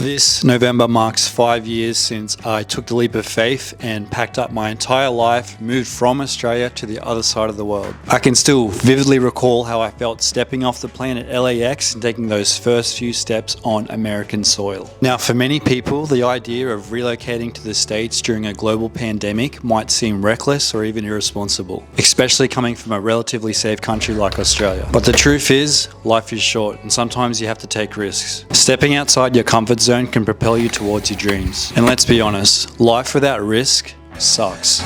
This November marks 5 years since I took the leap of faith and packed up my entire life, moved from Australia to the other side of the world. I can still vividly recall how I felt stepping off the plane at LAX and taking those first few steps on American soil. Now, for many people, the idea of relocating to the States during a global pandemic might seem reckless or even irresponsible, especially coming from a relatively safe country like Australia. But the truth is, life is short and sometimes you have to take risks. Stepping outside your comfort zone can propel you towards your dreams. And let's be honest, life without risk sucks.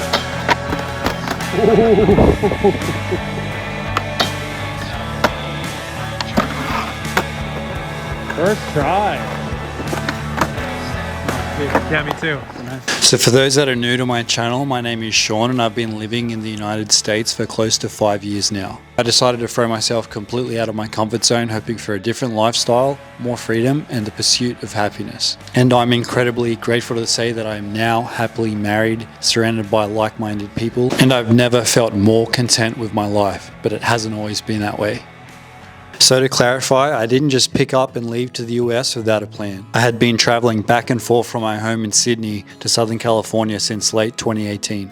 First try. Yeah, me too. So for those that are new to my channel, my name is Sean and I've been living in the United States for close to 5 years now. I decided to throw myself completely out of my comfort zone, hoping for a different lifestyle, more freedom, and the pursuit of happiness. And I'm incredibly grateful to say that I am now happily married, surrounded by like-minded people, and I've never felt more content with my life, but it hasn't always been that way. So to clarify, I didn't just pick up and leave to the US without a plan. I had been traveling back and forth from my home in Sydney to Southern California since late 2018.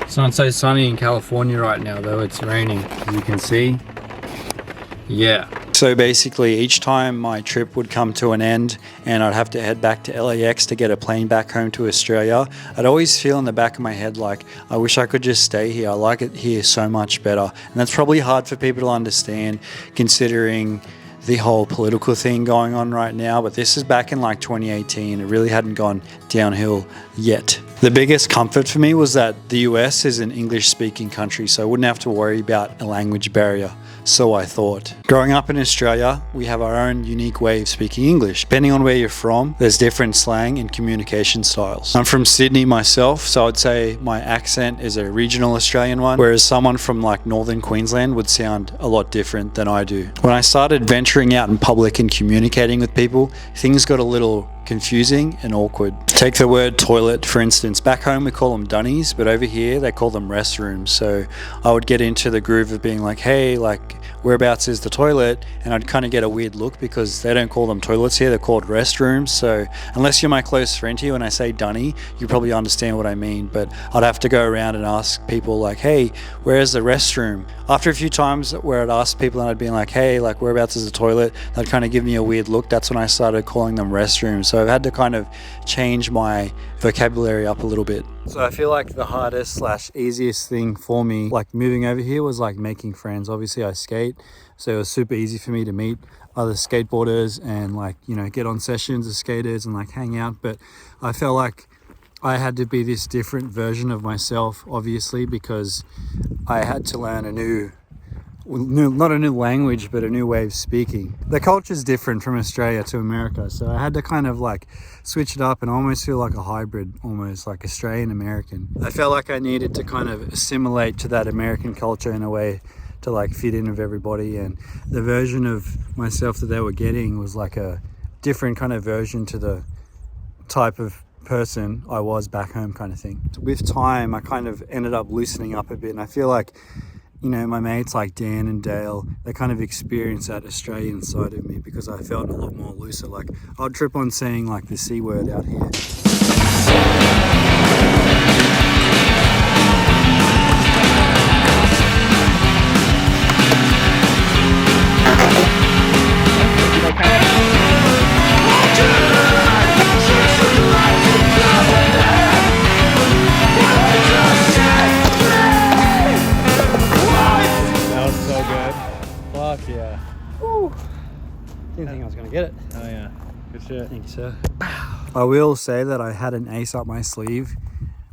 It's not so sunny in California right now though, it's raining, as you can see. Yeah. So basically each time my trip would come to an end and I'd have to head back to LAX to get a plane back home to Australia, I'd always feel in the back of my head like, I wish I could just stay here. I like it here so much better. And that's probably hard for people to understand considering the whole political thing going on right now, but this is back in like 2018. It really hadn't gone downhill yet. The biggest comfort for me was that the US is an English-speaking country, so I wouldn't have to worry about a language barrier. So I thought. Growing up in Australia, we have our own unique way of speaking English. Depending on where you're from, there's different slang and communication styles. I'm from Sydney myself, so I'd say my accent is a regional Australian one, whereas someone from like northern Queensland would sound a lot different than I do. When I started venturing out in public and communicating with people, things got a little confusing and awkward. Take the word toilet for instance. Back home we call them dunnies, but over here they call them restrooms. So I would get into the groove of being like, hey, like whereabouts is the toilet? And I'd kind of get a weird look because they don't call them toilets here, they're called restrooms. So unless you're my close friend here, when I say dunny, you probably understand what I mean, but I'd have to go around and ask people like, hey, where's the restroom? After a few times where I'd ask people and I'd be like, hey, like whereabouts is the toilet? They'd kind of give me a weird look. That's when I started calling them restrooms. So I've had to kind of change my vocabulary up a little bit. So I feel like the hardest / easiest thing for me, like moving over here, was like making friends. Obviously I skate, so it was super easy for me to meet other skateboarders and like, you know, get on sessions of skaters and like hang out. But I felt like I had to be this different version of myself, obviously, because I had to learn not a new language, but a new way of speaking. The culture's different from Australia to America, so I had to kind of like switch it up and almost feel like a hybrid, almost like Australian American. I felt like I needed to kind of assimilate to that American culture in a way to like fit in with everybody, and the version of myself that they were getting was like a different kind of version to the type of person I was back home kind of thing. With time, I kind of ended up loosening up a bit, and I feel like, you know, my mates like Dan and Dale, they kind of experienced that Australian side of me because I felt a lot more looser. Like I'd trip on saying like the C word out here. Yeah. Woo. Didn't think I was going to get it. Oh yeah. Good shit. Thank you, sir. I will say that I had an ace up my sleeve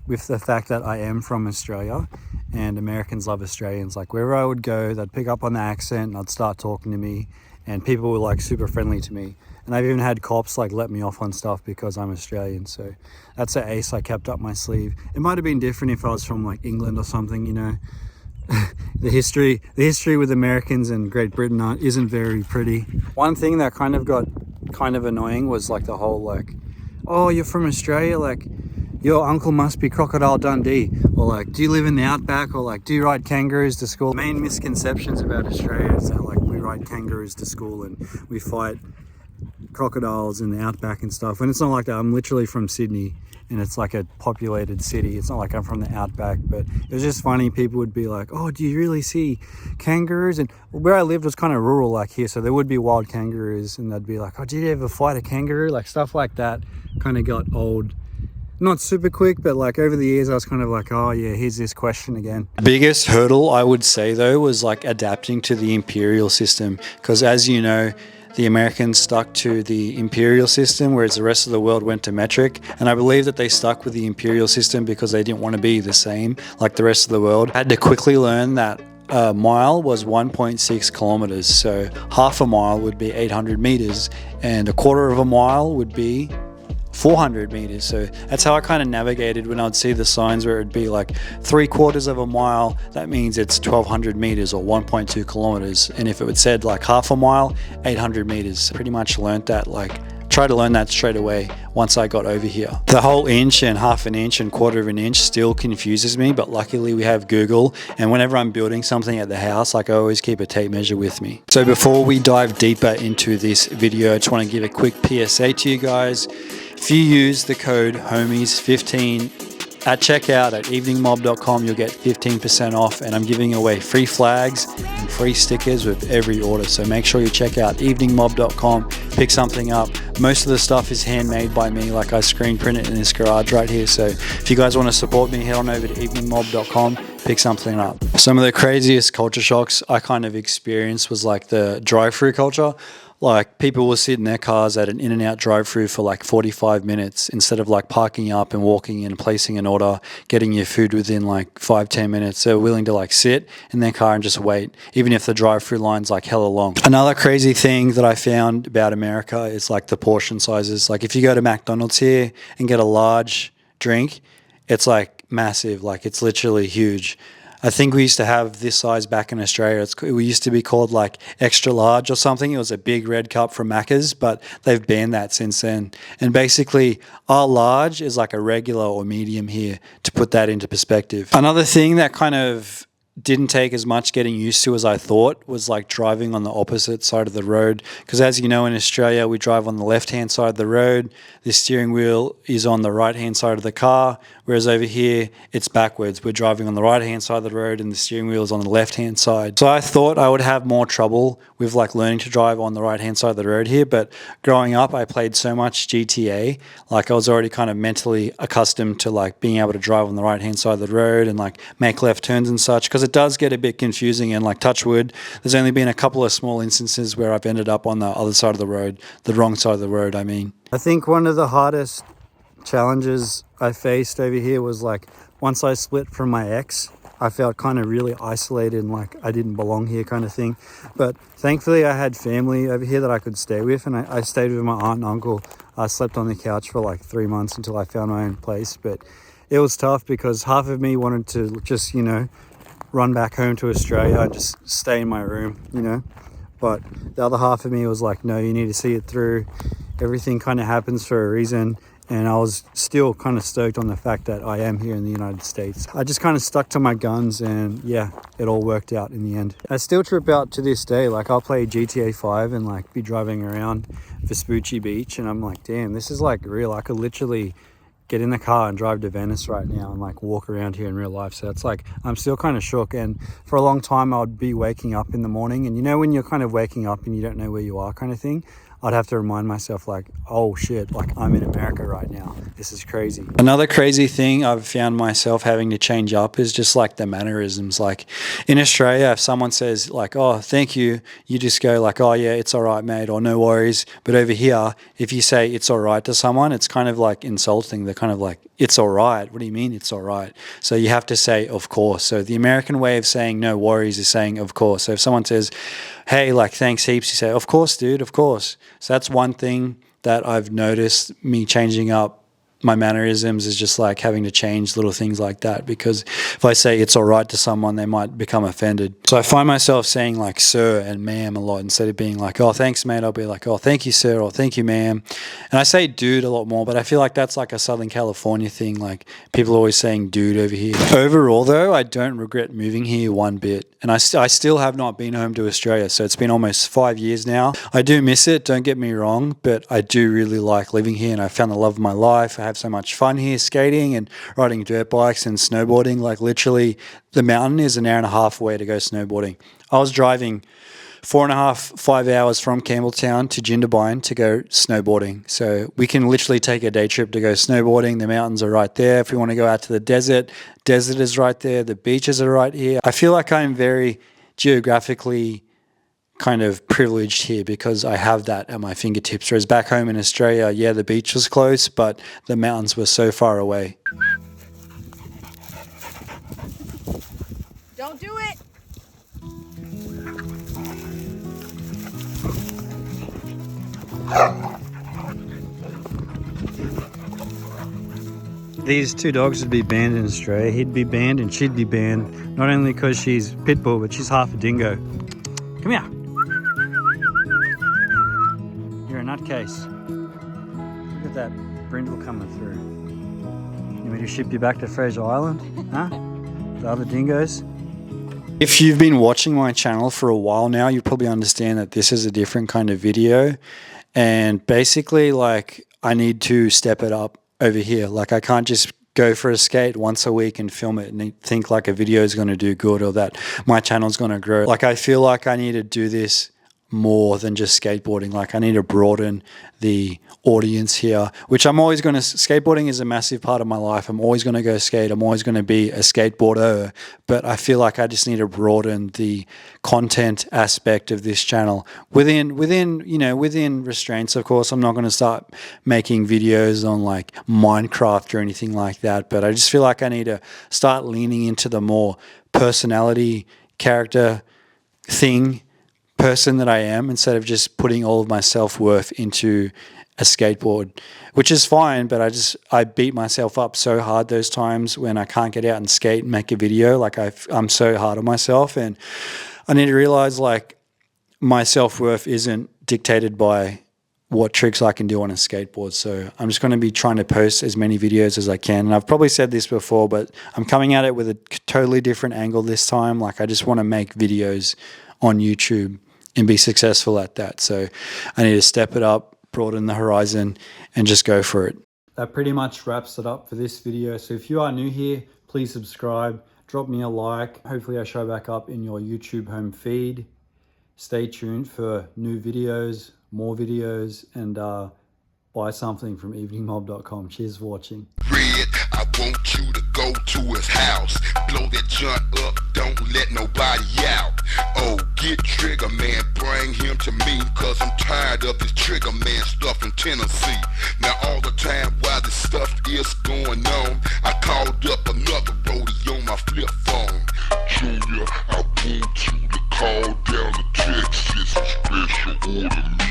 with the fact that I am from Australia and Americans love Australians. Like wherever I would go, they'd pick up on the accent and I'd start talking to me, and people were like super friendly to me. And I've even had cops like let me off on stuff because I'm Australian. So that's an ace I kept up my sleeve. It might have been different if I was from like England or something, you know. The history with Americans and Great Britain isn't very pretty. One thing that kind of got kind of annoying was like the whole like, oh, you're from Australia, like your uncle must be Crocodile Dundee, or like, do you live in the outback, or like, do you ride kangaroos to school? The main misconceptions about Australia is that like we ride kangaroos to school and we fight crocodiles in the outback and stuff. And it's not like that. I'm literally from Sydney, and it's like a populated city. It's not like I'm from the outback, but it was just funny. People would be like, oh, do you really see kangaroos? And where I lived was kind of rural like here, so there would be wild kangaroos, and they'd be like, oh, did you ever fight a kangaroo? Like stuff like that kind of got old. Not super quick, but like over the years I was kind of like, oh yeah, here's this question again. The biggest hurdle I would say though was like adapting to the imperial system, because as you know, the Americans stuck to the imperial system, whereas the rest of the world went to metric. And I believe that they stuck with the imperial system because they didn't want to be the same like the rest of the world. I had to quickly learn that a mile was 1.6 kilometers. So half a mile would be 800 meters, and a quarter of a mile would be 400 meters. So that's how I kind of navigated when I'd see the signs where it'd be like 3/4 of a mile, that means it's 1200 meters or 1.2 kilometers. And if it would said like half a mile, 800 meters. Pretty much learned that, like try to learn that straight away once I got over here. The whole inch and half an inch and quarter of an inch still confuses me, but luckily we have Google, and whenever I'm building something at the house, like I always keep a tape measure with me. So before we dive deeper into this video, I just want to give a quick PSA to you guys. If you use the code HOMIES15 at checkout at eveningmob.com, you'll get 15% off, and I'm giving away free flags and free stickers with every order. So make sure you check out eveningmob.com, pick something up. Most of the stuff is handmade by me, like I screen print it in this garage right here. So if you guys want to support me, head on over to eveningmob.com, pick something up. Some of the craziest culture shocks I kind of experienced was like the drive-through culture. Like people will sit in their cars at an In-N-Out drive-through for like 45 minutes instead of like parking up and walking in, placing an order, getting your food within like 5-10 minutes. They're willing to like sit in their car and just wait, even if the drive-through line's like hella long. Another crazy thing that I found about America is like the portion sizes. Like if you go to McDonald's here and get a large drink, it's like massive, like it's literally huge. I think we used to have this size back in Australia. It used to be called like extra large or something. It was a big red cup from Macca's, but they've banned that since then. And basically our large is like a regular or medium here, to put that into perspective. Another thing that kind of didn't take as much getting used to as I thought was like driving on the opposite side of the road, because as you know, in Australia we drive on the left hand side of the road, the steering wheel is on the right hand side of the car, whereas over here it's backwards. We're driving on the right hand side of the road and the steering wheel is on the left hand side. So I thought I would have more trouble with like learning to drive on the right hand side of the road here, but growing up I played so much GTA, like I was already kind of mentally accustomed to like being able to drive on the right hand side of the road and like make left turns and such, because it does get a bit confusing. And like touch wood, there's only been a couple of small instances where I've ended up on the other side of the road, the wrong side of the road I mean. I think one of the hardest challenges I faced over here was like once I split from my ex, I felt kind of really isolated and like I didn't belong here kind of thing. But thankfully I had family over here that I could stay with, and I stayed with my aunt and uncle. I slept on the couch for like 3 months until I found my own place. But it was tough because half of me wanted to just, you know, run back home to Australia and just stay in my room, you know. But the other half of me was like, no, you need to see it through. Everything kind of happens for a reason. And I was still kind of stoked on the fact that I am here in the United States. I just kind of stuck to my guns, and yeah, it all worked out in the end. I still trip out to this day. Like I'll play GTA 5 and like be driving around Vespucci Beach, and I'm like, damn, this is like real. I could literally get in the car and drive to Venice right now and like walk around here in real life. So it's like I'm still kind of shook. And for a long time I'd be waking up in the morning, and you know when you're kind of waking up and you don't know where you are kind of thing, I'd have to remind myself like, oh shit, like I'm in America right now. This is crazy. Another crazy thing I've found myself having to change up is just like the mannerisms. Like in Australia, if someone says like, oh, thank you, you just go like, oh yeah, it's all right, mate, or no worries. But over here, if you say it's all right to someone, it's kind of like insulting. They're kind of like, it's all right. What do you mean it's all right? So you have to say, of course. So the American way of saying no worries is saying, of course. So if someone says, hey, like thanks heaps, you say, of course, dude, of course. So that's one thing that I've noticed me changing up my mannerisms is just like having to change little things like that, because if I say it's all right to someone, they might become offended. So I find myself saying like sir and ma'am a lot. Instead of being like, oh, thanks, mate, I'll be like, oh, thank you, sir, or thank you, ma'am. And I say dude a lot more, but I feel like that's like a Southern California thing. Like people are always saying dude over here. Overall, though, I don't regret moving here one bit. And I still have not been home to Australia. So it's been almost 5 years now. I do miss it, don't get me wrong, but I do really like living here, and I found the love of my life. I have so much fun here, skating and riding dirt bikes and snowboarding. Like literally the mountain is an hour and a half away to go snowboarding. I was driving 4.5, 5 hours from Campbelltown to Jindabyne to go snowboarding. So we can literally take a day trip to go snowboarding. The mountains are right there. If we want to go out to the desert is right there. The beaches are right here. I feel like I'm very geographically kind of privileged here because I have that at my fingertips. Whereas back home in Australia, yeah, the beach was close, but the mountains were so far away. Don't do it! These two dogs would be banned in Australia. He'd be banned and she'd be banned. Not only because she's pit bull, but she's half a dingo. Come here. You're a nutcase. Look at that brindle coming through. You want me to ship you back to Fraser Island? Huh? The other dingoes? If you've been watching my channel for a while now, you probably understand that this is a different kind of video. And basically, like, I need to step it up over here. Like, I can't just go for a skate once a week and film it and think like a video is going to do good or that my channel is going to grow. Like, I feel like I need to do this more than just skateboarding. Like, I need to broaden the audience here, which I'm always going to. Skateboarding is a massive part of my life. I'm always going to go skate. I'm always going to be a skateboarder, but I feel like I just need to broaden the content aspect of this channel within restraints. Of course, I'm not going to start making videos on like Minecraft or anything like that, but I just feel like I need to start leaning into the more personality, character person that I am, instead of just putting all of my self-worth into a skateboard, which is fine, but I beat myself up so hard those times when I can't get out and skate and make a video. Like I'm so hard on myself, and I need to realize like my self-worth isn't dictated by what tricks I can do on a skateboard. So I'm just going to be trying to post as many videos as I can. And I've probably said this before, but I'm coming at it with a totally different angle this time. Like I just want to make videos on YouTube and be successful at that. So I need to step it up, broaden the horizon, and just go for it. That pretty much wraps it up for this video. So if you are new here, please subscribe, drop me a like. Hopefully I show back up in your YouTube home feed. Stay tuned for new videos, more videos, and buy something from eveningmob.com. Cheers for watching. Red, I want you to go to his house, blow that joint up, don't let nobody out. Oh, get Trigger Man, bring him to me, cause I'm tired of this Trigger Man stuff in Tennessee. Now all the time while this stuff is going on, I called up another roadie on my flip phone. Junior, I want you to call down to Texas, special order.